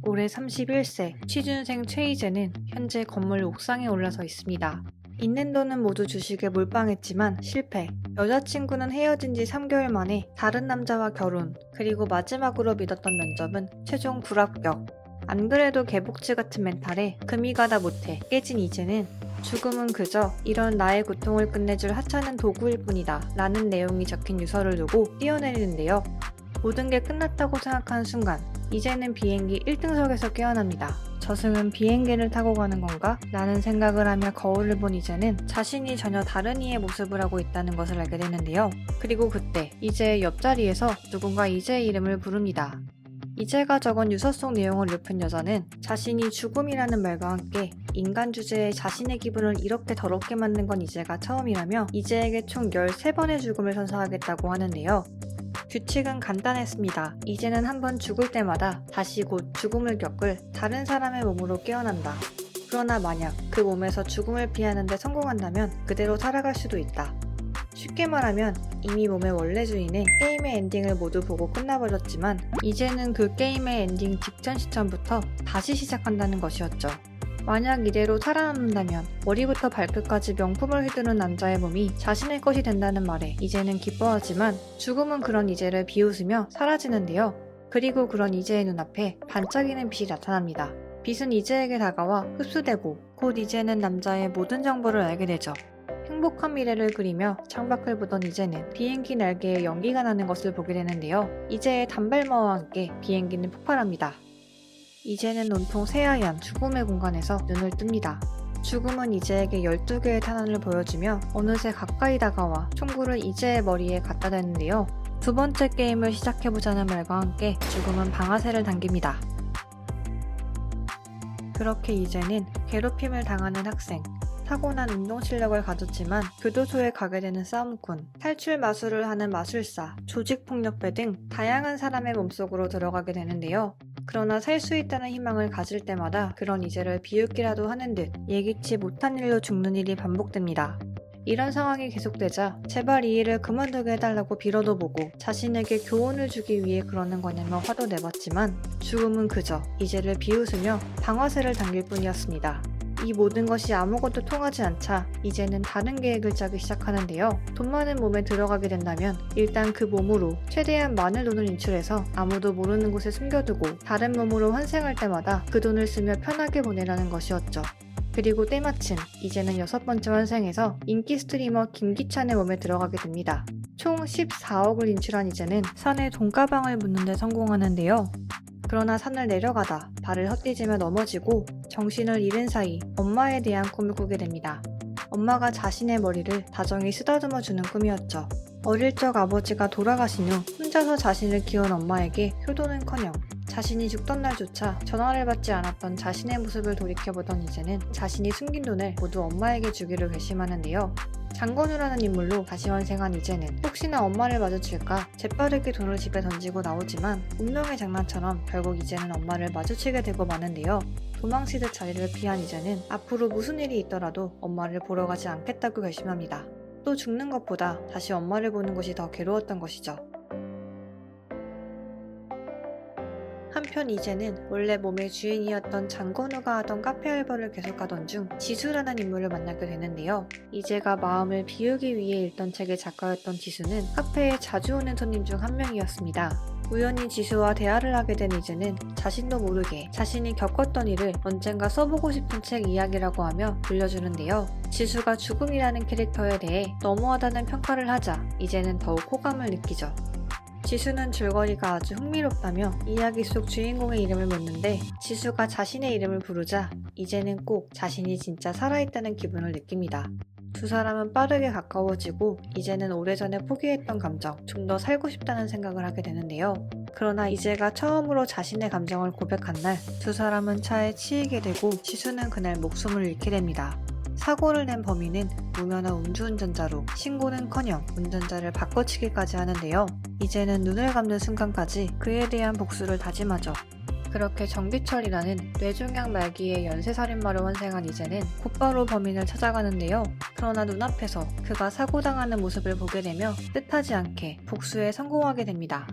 올해 31세 취준생 최희재는 현재 건물 옥상에 올라서 있습니다. 있는 돈은 모두 주식에 몰빵했지만 실패. 여자친구는 헤어진 지 3개월 만에 다른 남자와 결혼. 그리고 마지막으로 믿었던 면접은 최종 불합격. 안 그래도 개복치 같은 멘탈에 금이 가다 못해 깨진 이제는 죽음은 그저 이런 나의 고통을 끝내줄 하찮은 도구일 뿐이다 라는 내용이 적힌 유서를 두고 뛰어내리는데요. 모든 게 끝났다고 생각하는 순간 이제는 비행기 1등석에서 깨어납니다. 저승은 비행기를 타고 가는 건가? 라는 생각을 하며 거울을 본 이제는 자신이 전혀 다른 이의 모습을 하고 있다는 것을 알게 되는데요. 그리고 그때 이제의 옆자리에서 누군가 이제의 이름을 부릅니다. 이제가 적은 유서 속 내용을 읊은 여자는 자신이 죽음이라는 말과 함께 인간 주제에 자신의 기분을 이렇게 더럽게 만든 건 이제가 처음이라며 이제에게 총 13번의 죽음을 선사하겠다고 하는데요. 규칙은 간단했습니다. 이제는 한번 죽을 때마다 다시 곧 죽음을 겪을 다른 사람의 몸으로 깨어난다. 그러나 만약 그 몸에서 죽음을 피하는 데 성공한다면 그대로 살아갈 수도 있다. 쉽게 말하면 이미 몸의 원래 주인은 게임의 엔딩을 모두 보고 끝나버렸지만 이제는 그 게임의 엔딩 직전 시점부터 다시 시작한다는 것이었죠. 만약 이대로 살아남는다면 머리부터 발끝까지 명품을 휘두른 남자의 몸이 자신의 것이 된다는 말에 이제는 기뻐하지만 죽음은 그런 이제를 비웃으며 사라지는데요. 그리고 그런 이제의 눈앞에 반짝이는 빛이 나타납니다. 빛은 이제에게 다가와 흡수되고 곧 이제는 남자의 모든 정보를 알게 되죠. 행복한 미래를 그리며 창밖을 보던 이제는 비행기 날개에 연기가 나는 것을 보게 되는데요. 이제의 단발머와 함께 비행기는 폭발합니다. 이제는 온통 새하얀 죽음의 공간에서 눈을 뜹니다. 죽음은 이제에게 12개의 탄환을 보여주며 어느새 가까이 다가와 총구를 이제의 머리에 갖다 대는데요. 두 번째 게임을 시작해보자는 말과 함께 죽음은 방아쇠를 당깁니다. 그렇게 이제는 괴롭힘을 당하는 학생, 타고난 운동 실력을 가졌지만 교도소에 가게 되는 싸움꾼, 탈출 마술을 하는 마술사, 조직폭력배 등 다양한 사람의 몸속으로 들어가게 되는데요. 그러나 살 수 있다는 희망을 가질 때마다 그런 이제를 비웃기라도 하는 듯 예기치 못한 일로 죽는 일이 반복됩니다. 이런 상황이 계속되자 제발 이 일을 그만두게 해달라고 빌어도 보고 자신에게 교훈을 주기 위해 그러는 거냐며 화도 내봤지만 죽음은 그저 이제를 비웃으며 방아쇠를 당길 뿐이었습니다. 이 모든 것이 아무것도 통하지 않자 이제는 다른 계획을 짜기 시작하는데요. 돈 많은 몸에 들어가게 된다면 일단 그 몸으로 최대한 많은 돈을 인출해서 아무도 모르는 곳에 숨겨두고 다른 몸으로 환생할 때마다 그 돈을 쓰며 편하게 보내라는 것이었죠. 그리고 때마침 이제는 6번째 환생에서 인기 스트리머 김기찬의 몸에 들어가게 됩니다. 총 14억을 인출한 이제는 산에 돈가방을 묻는 데 성공하는데요. 그러나 산을 내려가다 발을 헛디디며 넘어지고 정신을 잃은 사이 엄마에 대한 꿈을 꾸게 됩니다. 엄마가 자신의 머리를 다정히 쓰다듬어 주는 꿈이었죠. 어릴 적 아버지가 돌아가신 후 혼자서 자신을 키운 엄마에게 효도는커녕 자신이 죽던 날조차 전화를 받지 않았던 자신의 모습을 돌이켜보던 이제는 자신이 숨긴 돈을 모두 엄마에게 주기로 결심하는데요. 장건우라는 인물로 다시 환생한 이제는 혹시나 엄마를 마주칠까 재빠르게 돈을 집에 던지고 나오지만 운명의 장난처럼 결국 이제는 엄마를 마주치게 되고 마는데요. 도망치듯 자리를 피한 이제는 앞으로 무슨 일이 있더라도 엄마를 보러 가지 않겠다고 결심합니다. 또 죽는 것보다 다시 엄마를 보는 것이 더 괴로웠던 것이죠. 한편 이제는 원래 몸의 주인이었던 장건우가 하던 카페 알바를 계속하던 중 지수라는 인물을 만나게 되는데요. 이제가 마음을 비우기 위해 읽던 책의 작가였던 지수는 카페에 자주 오는 손님 중 한 명이었습니다. 우연히 지수와 대화를 하게 된 이제는 자신도 모르게 자신이 겪었던 일을 언젠가 써보고 싶은 책 이야기라고 하며 들려주는데요. 지수가 죽음이라는 캐릭터에 대해 너무하다는 평가를 하자 이제는 더욱 호감을 느끼죠. 지수는 줄거리가 아주 흥미롭다며 이야기 속 주인공의 이름을 묻는데 지수가 자신의 이름을 부르자 이제는 꼭 자신이 진짜 살아있다는 기분을 느낍니다. 두 사람은 빠르게 가까워지고 이제는 오래전에 포기했던 감정, 좀 더 살고 싶다는 생각을 하게 되는데요. 그러나 이제가 처음으로 자신의 감정을 고백한 날 두 사람은 차에 치이게 되고 지수는 그날 목숨을 잃게 됩니다. 사고를 낸 범인은 무면허 음주운전자로 신고는커녕 운전자를 바꿔치기까지 하는데요. 이제는 눈을 감는 순간까지 그에 대한 복수를 다짐하죠. 그렇게 정기철이라는 뇌종양 말기의 연쇄살인마로 환생한 이제는 곧바로 범인을 찾아가는데요. 그러나 눈앞에서 그가 사고당하는 모습을 보게 되며 뜻하지 않게 복수에 성공하게 됩니다.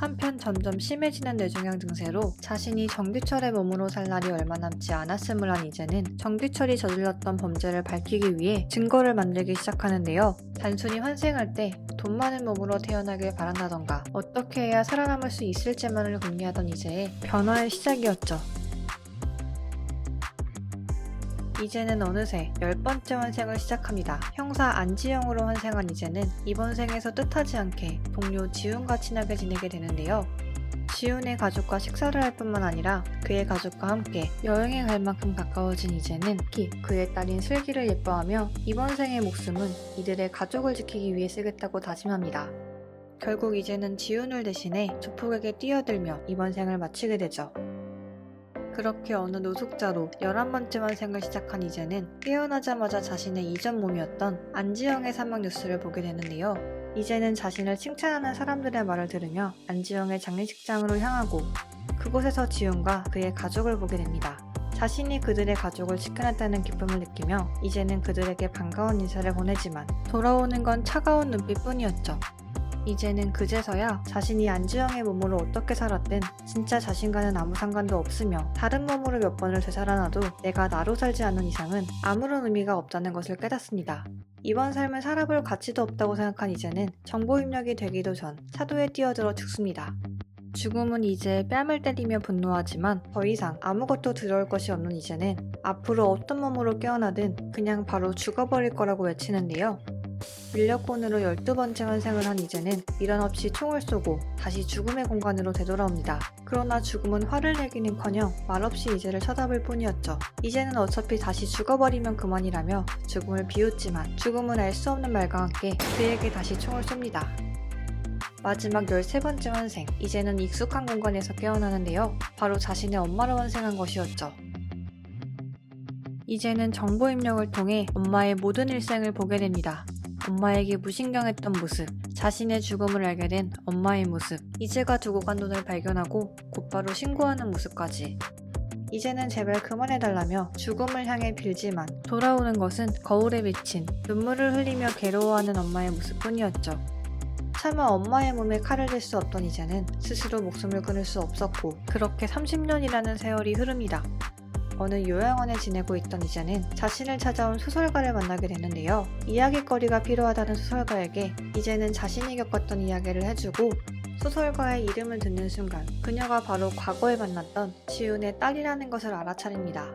한편 점점 심해지는 뇌종양 증세로 자신이 정규철의 몸으로 살 날이 얼마 남지 않았음을 한 이제는 정규철이 저질렀던 범죄를 밝히기 위해 증거를 만들기 시작하는데요. 단순히 환생할 때 돈 많은 몸으로 태어나길 바란다던가 어떻게 해야 살아남을 수 있을지만을 궁리하던 이제의 변화의 시작이었죠. 이제는 어느새 10번째 환생을 시작합니다. 형사 안지영으로 환생한 이제는 이번 생에서 뜻하지 않게 동료 지훈과 친하게 지내게 되는데요. 지훈의 가족과 식사를 할 뿐만 아니라 그의 가족과 함께 여행에 갈 만큼 가까워진 이제는 특히 그의 딸인 슬기를 예뻐하며 이번 생의 목숨은 이들의 가족을 지키기 위해 쓰겠다고 다짐합니다. 결국 이제는 지훈을 대신해 조폭에게 뛰어들며 이번 생을 마치게 되죠. 그렇게 어느 노숙자로 11번째 환생을 시작한 이제는 깨어나자마자 자신의 이전 몸이었던 안지영의 사망 뉴스를 보게 되는데요. 이제는 자신을 칭찬하는 사람들의 말을 들으며 안지영의 장례식장으로 향하고 그곳에서 지훈과 그의 가족을 보게 됩니다. 자신이 그들의 가족을 지켜냈다는 기쁨을 느끼며 이제는 그들에게 반가운 인사를 보내지만 돌아오는 건 차가운 눈빛뿐이었죠. 이제는 그제서야 자신이 안지영의 몸으로 어떻게 살았든 진짜 자신과는 아무 상관도 없으며 다른 몸으로 몇 번을 되살아나도 내가 나로 살지 않는 이상은 아무런 의미가 없다는 것을 깨닫습니다. 이번 삶을 살아볼 가치도 없다고 생각한 이제는 정보 입력이 되기도 전 차도에 뛰어들어 죽습니다. 죽음은 이제 뺨을 때리며 분노하지만 더 이상 아무것도 두려울 것이 없는 이제는 앞으로 어떤 몸으로 깨어나든 그냥 바로 죽어버릴 거라고 외치는데요. 밀렵꾼으로 12번째 환생을 한 이제는 미련 없이 총을 쏘고 다시 죽음의 공간으로 되돌아옵니다. 그러나 죽음은 화를 내기는커녕 말없이 이제를 쳐다볼 뿐이었죠. 이제는 어차피 다시 죽어버리면 그만이라며 죽음을 비웃지만 죽음은 알 수 없는 말과 함께 그에게 다시 총을 쏩니다. 마지막 13번째 환생, 이제는 익숙한 공간에서 깨어나는데요. 바로 자신의 엄마로 환생한 것이었죠. 이제는 정보 입력을 통해 엄마의 모든 일생을 보게 됩니다. 엄마에게 무신경했던 모습, 자신의 죽음을 알게 된 엄마의 모습, 이제가 두고 간 돈을 발견하고 곧바로 신고하는 모습까지. 이제는 제발 그만해달라며 죽음을 향해 빌지만 돌아오는 것은 거울에 비친 눈물을 흘리며 괴로워하는 엄마의 모습뿐이었죠. 차마 엄마의 몸에 칼을 댈 수 없던 이제는 스스로 목숨을 끊을 수 없었고 그렇게 30년이라는 세월이 흐릅니다. 어느 요양원에 지내고 있던 이제는 자신을 찾아온 소설가를 만나게 되는데요. 이야깃거리가 필요하다는 소설가에게 이제는 자신이 겪었던 이야기를 해주고 소설가의 이름을 듣는 순간 그녀가 바로 과거에 만났던 지훈의 딸이라는 것을 알아차립니다.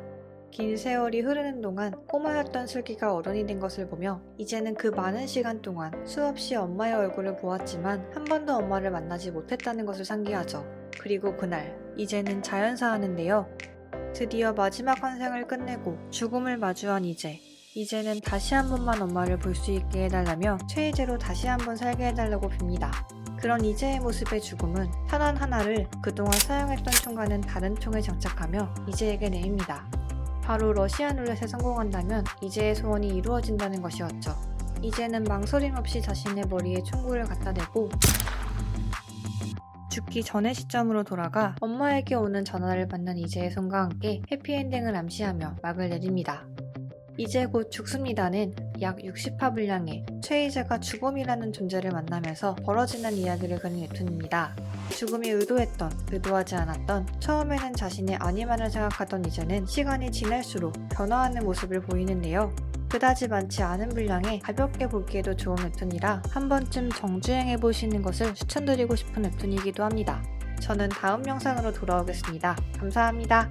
긴 세월이 흐르는 동안 꼬마였던 슬기가 어른이 된 것을 보며 이제는 그 많은 시간 동안 수없이 엄마의 얼굴을 보았지만 한 번도 엄마를 만나지 못했다는 것을 상기하죠. 그리고 그날 이제는 자연사하는데요. 드디어 마지막 환생을 끝내고 죽음을 마주한 이제는 다시 한 번만 엄마를 볼 수 있게 해달라며 최이제로 다시 한 번 살게 해달라고 빕니다. 그런 이제의 모습의 죽음은 탄환 하나를 그동안 사용했던 총과는 다른 총에 장착하며 이제에게 내밉니다. 바로 러시안 룰렛에 성공한다면 이제의 소원이 이루어진다는 것이었죠. 이제는 망설임 없이 자신의 머리에 총구를 갖다 대고 죽기 전의 시점으로 돌아가 엄마에게 오는 전화를 받는 이제의 손과 함께 해피엔딩을 암시하며 막을 내립니다. 이제 곧 죽습니다는 약 60화 분량의 최이제가 죽음이라는 존재를 만나면서 벌어지는 이야기를 그린 웹툰입니다. 죽음이 의도했던, 의도하지 않았던, 처음에는 자신의 아니만을 생각하던 이제는 시간이 지날수록 변화하는 모습을 보이는데요. 그다지 많지 않은 분량에 가볍게 보기에도 좋은 웹툰이라 한 번쯤 정주행해보시는 것을 추천드리고 싶은 웹툰이기도 합니다. 저는 다음 영상으로 돌아오겠습니다. 감사합니다.